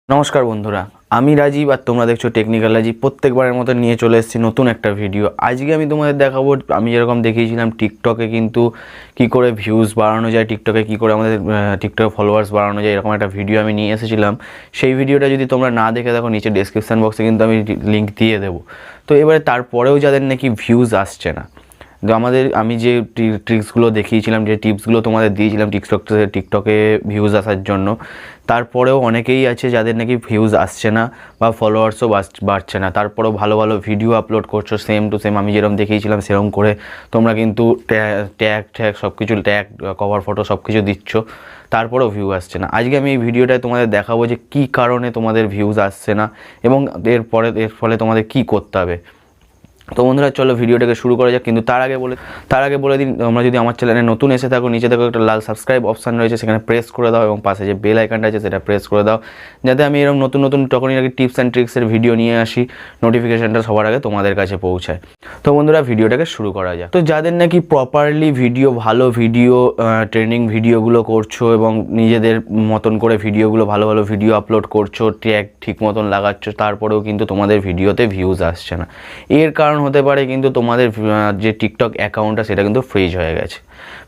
নমস্কার বন্ধুরা, আমি রাজীব আর তোমরা দেখছো টেকনিক্যাল রাজীব। প্রত্যেকবারের মতো নিয়ে চলে এসেছি নতুন একটা ভিডিও। আজকে আমি তোমাদের দেখাবো, আমি যেরকম দেখিয়েছিলাম টিকটকে কিন্তু কি করে ভিউজ বাড়ানো যায়, টিকটকে কি করে আমাদের টিকটকে ফলোয়ার্স বাড়ানো যায়, এরকম একটা ভিডিও আমি নিয়ে এসেছিলাম। সেই ভিডিওটা যদি তোমরা না দেখে দেখো, নিচে ডেসক্রিপশান বক্সে কিন্তু আমি লিঙ্ক দিয়ে দেবো। তো এবারে তারপরেও যাদের নাকি ভিউজ আসছে না, তো আমি যে ট্রিক্সগুলো দেখিয়েছিলাম, যে টিপসগুলো তোমাদের দিয়েছিলাম টিকটকে ভিউজ আসার জন্য, তারপরেও অনেকেই আছে যাদের নাকি ভিউজ আসছে না বা ফলোয়ার্সও বাড়ছে না। তারপরেও ভালো ভালো ভিডিও আপলোড করছো, সেম টু সেম আমি যেরকম দেখিয়েছিলাম সেরকম করে তোমরা কিন্তু ট্যাগ সব কিছু, ট্যাগ কভার ফটো সব কিছু দিচ্ছ, তারপরেও ভিউ আসছে না। আজকে আমি এই ভিডিওটায় তোমাদের দেখাবো যে কী কারণে তোমাদের ভিউজ আসছে না এবং এর ফলে তোমাদের কী করতে হবে। তো বন্ধুরা, চলো ভিডিওটাকে শুরু করা যাক। কিন্তু তার আগে বলে দিন, তোমরা যদি আমার চ্যানেলে নতুন এসে থাকো, নিচে দেখো একটা লাল সাবস্ক্রাইব অপশান রয়েছে, সেখানে প্রেস করে দাও এবং পাশে যে বেল আইকনটা আছে সেটা প্রেস করে দাও, যাতে আমি এরকম নতুন নতুন তখনই নাকি টিপস অ্যান্ড ট্রিক্সের ভিডিও নিয়ে আসি, নোটিফিকেশানটা সবার আগে তোমাদের কাছে পৌঁছায়। তো বন্ধুরা, ভিডিওটাকে শুরু করা যাক। তো যাদের নাকি প্রপারলি ভিডিও, ভালো ভিডিও, ট্রেন্ডিং ভিডিওগুলো করছো এবং নিজেদের মতন করে ভিডিওগুলো, ভালো ভালো ভিডিও আপলোড করছো, ট্যাগ ঠিক মতন লাগাচ্ছ, তারপরেও কিন্তু তোমাদের ভিডিওতে ভিউজ আসছে না, এর কারণ হতে পারে কিন্তু তোমাদের যে টিকটক অ্যাকাউন্টটা সেটা কিন্তু ফ্রিজ হয়ে গেছে।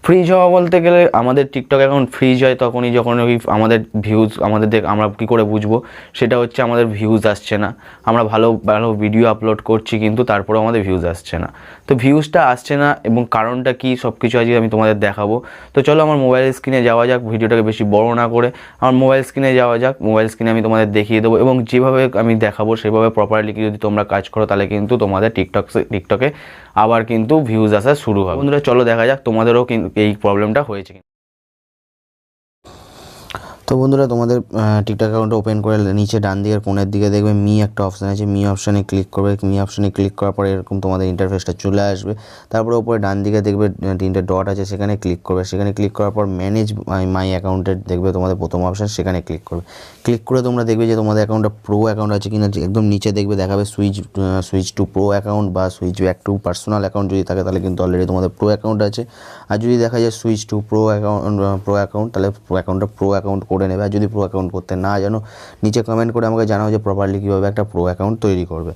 ফ্রিজ হওয়া বলতে গেলে, আমাদের টিকটক অ্যাকাউন্ট ফ্রিজ হয় তখনই যখন আমাদের ভিউজ, আমরা কী করে বুঝবো, সেটা হচ্ছে আমাদের ভিউজ আসছে না। আমরা ভালো ভালো ভিডিও আপলোড করছি কিন্তু তারপরেও আমাদের ভিউজ আসছে না। তো ভিউজটা আসছে না এবং কারণটা কী, সব কিছু আজকে আমি তোমাদের দেখাবো। তো চলো আমার মোবাইল স্ক্রিনে যাওয়া যাক, ভিডিওটাকে বেশি বড় না করে আমার মোবাইল স্ক্রিনে যাওয়া যাক। মোবাইল স্ক্রিনে আমি তোমাদের দেখিয়ে দেবো এবং যেভাবে আমি দেখাবো সেভাবে প্রপারলি যদি তোমরা কাজ করো, তাহলে কিন্তু তোমাদের টিকটকে আবার কিন্তু ভিউজ আসা শুরু হবে। বন্ধুরা, চলো দেখা যাক তোমাদেরও কিন্তু এই প্রবলেমটা হয়েছে। তো বন্ধুরা, তোমাদের টিকটক অ্যাকাউন্টটা ওপেন করে নিচে ডান দিকের কোণের দিকে দেখবে মি একটা অপশান আছে, মি অপশানে ক্লিক করবে। মি অপশানে ক্লিক করার পরে এরকম তোমাদের ইন্টারফেসটা চলে আসবে। তারপরে উপরে ডান দিকে দেখবে তিনটে ডট আছে, সেখানে ক্লিক করবে। সেখানে ক্লিক করার পর ম্যানেজ মাই অ্যাকাউন্টের দেখবে তোমাদের প্রথম অপশান, সেখানে ক্লিক করবে। ক্লিক করে তোমরা দেখবে যে তোমাদের অ্যাকাউন্টটা প্রো অ্যাকাউন্ট আছে কিনা। একদম নিচে দেখবে দেখাবে সুইচ টু প্রো অ্যাকাউন্ট বা switch back to personal account. যদি থাকে তাহলে কিন্তু অলরেডি তোমাদের প্রো অ্যাকাউন্ট আছে। আর যদি দেখা যায় সুইচ টু প্রো অ্যাকাউন্ট, তাহলে অ্যাকাউন্টটা প্রো অ্যাকাউন্ট করে নেবে। আর যদি প্রো অ্যাকাউন্ট করতে না জানো, নিচে কমেন্ট করে আমাকে জানাও যে প্রপারলি কীভাবে একটা প্রো অ্যাকাউন্ট তৈরি করবে।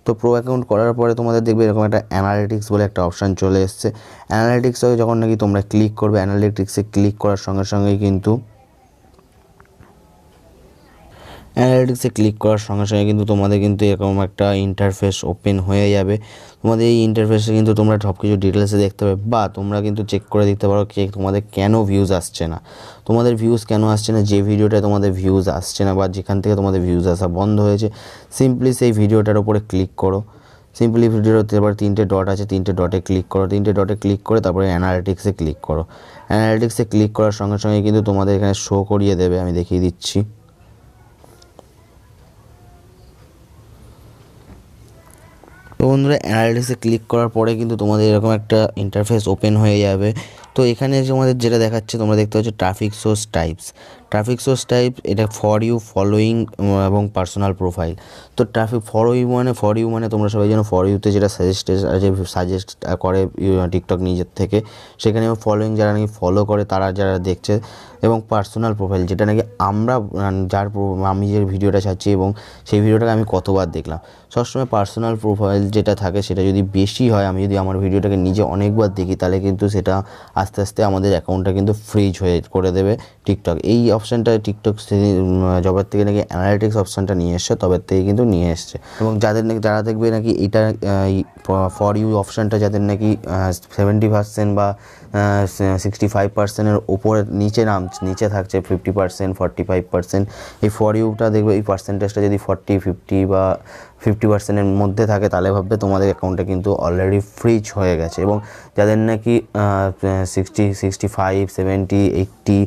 তো প্রো অ্যাকাউন্ট করার পরে তোমাদের দেখবে এরকম একটা অ্যানালিটিক্স বলে একটা অপশান চলে এসছে। অ্যানালিটিক্সে যখন নাকি তোমরা ক্লিক করবে, অ্যানালিটিক্সে ক্লিক করার সঙ্গে সঙ্গেই কিন্তু তোমাদের কিন্তু এরকম একটা ইন্টারফেস ওপেন হয়ে যাবে। তোমাদের এই ইন্টারফেসে কিন্তু তোমরা সব কিছু ডিটেলসে দেখতে পাবে, বা তোমরা কিন্তু চেক করে দেখতে পারো যে তোমাদের কেন ভিউজ আসছে না। তোমাদের ভিউজ কেন আসছে না, যে ভিডিওটায় তোমাদের ভিউজ আসছে না বা যেখান থেকে তোমাদের ভিউজ আসা বন্ধ হয়েছে, সিম্পলি সেই ভিডিওটার উপরে ক্লিক করো। সিম্পলি ভিডিওতে এবার তিনটে ডট আছে, তিনটে ডটে ক্লিক করো। তিনটে ডটে ক্লিক করে তারপরে অ্যানালিটিক্সে ক্লিক করো। অ্যানালিটিক্সে ক্লিক করার সঙ্গে সঙ্গে কিন্তু তোমাদের এখানে শো করিয়ে দেবে, আমি দেখিয়ে দিচ্ছি। তো বন্ধুরা, অ্যানালিটিক্সে ক্লিক করার পরে কিন্তু তোমাদের এরকম একটা ইন্টারফেস ওপেন হয়ে যাবে। তো এখানে তোমাদের যেটা দেখাচ্ছে, তোমরা দেখতে পাচ্ছ ট্রাফিক সোর্স টাইপস। এটা ফর ইউ, ফলোয়িং এবং পার্সোনাল প্রোফাইল। তো ফর ইউ মানে তোমরা সবাই জানো, ফর ইউতে যেটা সাজেস্ট করে টিকটক নিজের থেকে, সেখানে ফলোয়িং যারা নাকি ফলো করে তারা যারা দেখছে, এবং পার্সোনাল প্রোফাইল যেটা নাকি আমি যে ভিডিওটা ছাড়ছি এবং সেই ভিডিওটাকে আমি কতবার দেখলাম। সবসময় পার্সোনাল প্রোফাইল যেটা থাকে সেটা যদি বেশি হয়, আমি যদি আমার ভিডিওটাকে নিজে অনেকবার দেখি, তাহলে কিন্তু সেটা আস্তে আস্তে আমাদের অ্যাকাউন্টটা কিন্তু ফ্রিজ করে দেবে টিকটক। এই অপশানটা টিকটক যবের থেকে নাকি অ্যানালিটিক্স অপশানটা নিয়ে এসছে, তবের থেকে কিন্তু নিয়ে এসছে। এবং যারা দেখবে নাকি এটা ফর ইউ অপশানটা যাদের নাকি 70% বা 65%-এর ওপরে নিচে থাকছে, 50%, 45%, এই ফর ইউটা দেখবে এই পার্সেন্টেজটা যদি 40, 50 বা 50%-এর মধ্যে থাকে, তাহলে ভাববে তোমাদের অ্যাকাউন্টটা কিন্তু অলরেডি ফ্রিজ হয়ে গেছে। এবং যাদের নাকি 60, 65, 70, 80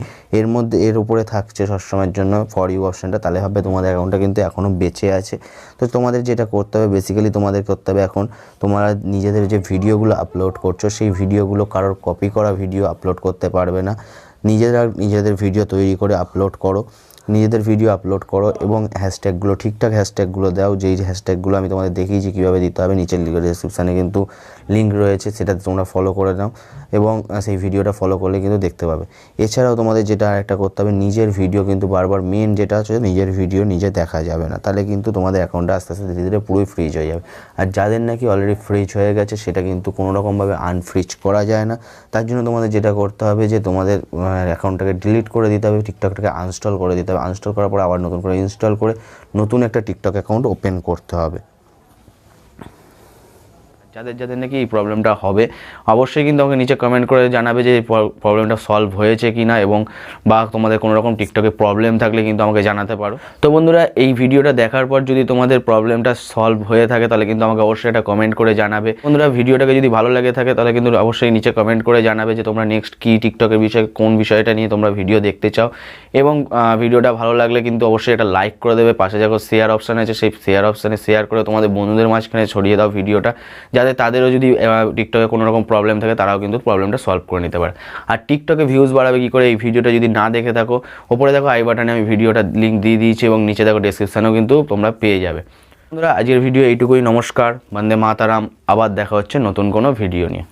এর উপরে থাকছে সবসময়ের জন্য ফর ইউ অপশানটা, তাহলে ভাববে তোমাদের অ্যাকাউন্টটা কিন্তু এখনও বেঁচে আছে। তো তোমাদের যেটা করতে হবে, বেসিক্যালি তোমাদের করতে হবে, এখন তোমরা নিজেদের যে ভিডিওগুলো আপলোড করছো, সেই ভিডিওগুলো কারোর কপি করা ভিডিও আপলোড করতে পারবে না। নিজেদের ভিডিও তৈরি করে আপলোড করো। নিজেদের ভিডিও আপলোড করো এবং হ্যাশট্যাগুলো ঠিকঠাক হ্যাশট্যাগুলো দাও, যেই হ্যাশট্যাগুলো আমি তোমাদের দেখিয়েছি কীভাবে দিতে হবে। নিচের ডেসক্রিপশানে কিন্তু লিঙ্ক রয়েছে, সেটাতে তোমরা ফলো করে নাও এবং সেই ভিডিওটা ফলো করলে কিন্তু দেখতে পাবে। এছাড়াও তোমাদের যেটা আরেকটা করতে হবে, নিজের ভিডিও কিন্তু বারবার মেন যেটা হচ্ছে নিজের ভিডিও নিজে দেখা যাবে না, তাহলে কিন্তু তোমাদের অ্যাকাউন্টটা আস্তে আস্তে ধীরে ধীরে পুরোই ফ্রিজ হয়ে যাবে। আর যাদের নাকি অলরেডি ফ্রিজ হয়ে গেছে সেটা কিন্তু কোনো রকমভাবে আনফ্রিজ করা যায় না। তার জন্য তোমাদের যেটা করতে হবে যে তোমাদের অ্যাকাউন্টটাকে ডিলিট করে দিতে হবে, টিকটকটাকে আনস্টল করে দিতে হবে। আনস্টল করার পর আবার নতুন করে ইনস্টল করে নতুন একটা টিকটক অ্যাকাউন্ট ওপেন করতে হবে। যাদের যাদের নাকি এই প্রবলেমটা হবে অবশ্যই কিন্তু আমাকে নিচে কমেন্ট করে জানাবে যে প্রবলেমটা সলভ হয়েছে কি না, এবং বা তোমাদের কোনো রকম টিকটকে প্রবলেম থাকলে কিন্তু আমাকে জানাতে পারো। তো বন্ধুরা, এই ভিডিওটা দেখার পর যদি তোমাদের প্রবলেমটা সলভ হয়ে থাকে তাহলে কিন্তু আমাকে অবশ্যই এটা কমেন্ট করে জানাবে। বন্ধুরা, ভিডিওটাকে যদি ভালো লাগে থাকে তাহলে কিন্তু অবশ্যই নিচে কমেন্ট করে জানাবে যে তোমরা নেক্সট কী টিকটকের বিষয়ে কোন বিষয়টা নিয়ে তোমরা ভিডিও দেখতে চাও। এবং ভিডিওটা ভালো লাগলে কিন্তু অবশ্যই এটা লাইক করে দেবে। পাশে যখন শেয়ার অপশান আছে সেই শেয়ার অপশানে শেয়ার করে তোমাদের বন্ধুদের মাঝখানে ছড়িয়ে দাও ভিডিওটা, যাতে তাদেরও যদি টিকটকে কোনো রকম প্রবলেম থাকে তারাও কিন্তু প্রবলেমটা সলভ করে নিতে পারে। আর টিকটকে ভিউজ বাড়াবে কী করে, এই ভিডিওটা যদি না দেখে থাকো ওপরে দেখো আই বাটনে আমি ভিডিওটা লিঙ্ক দিয়ে দিয়েছি এবং নিচে দেখো ডেসক্রিপশানেও কিন্তু তোমরা পেয়ে যাবে। বন্ধুরা, আজকের ভিডিও এইটুকুই। নমস্কার, বন্দে মাতারাম। আবার দেখা হচ্ছে নতুন কোনো ভিডিও নিয়ে।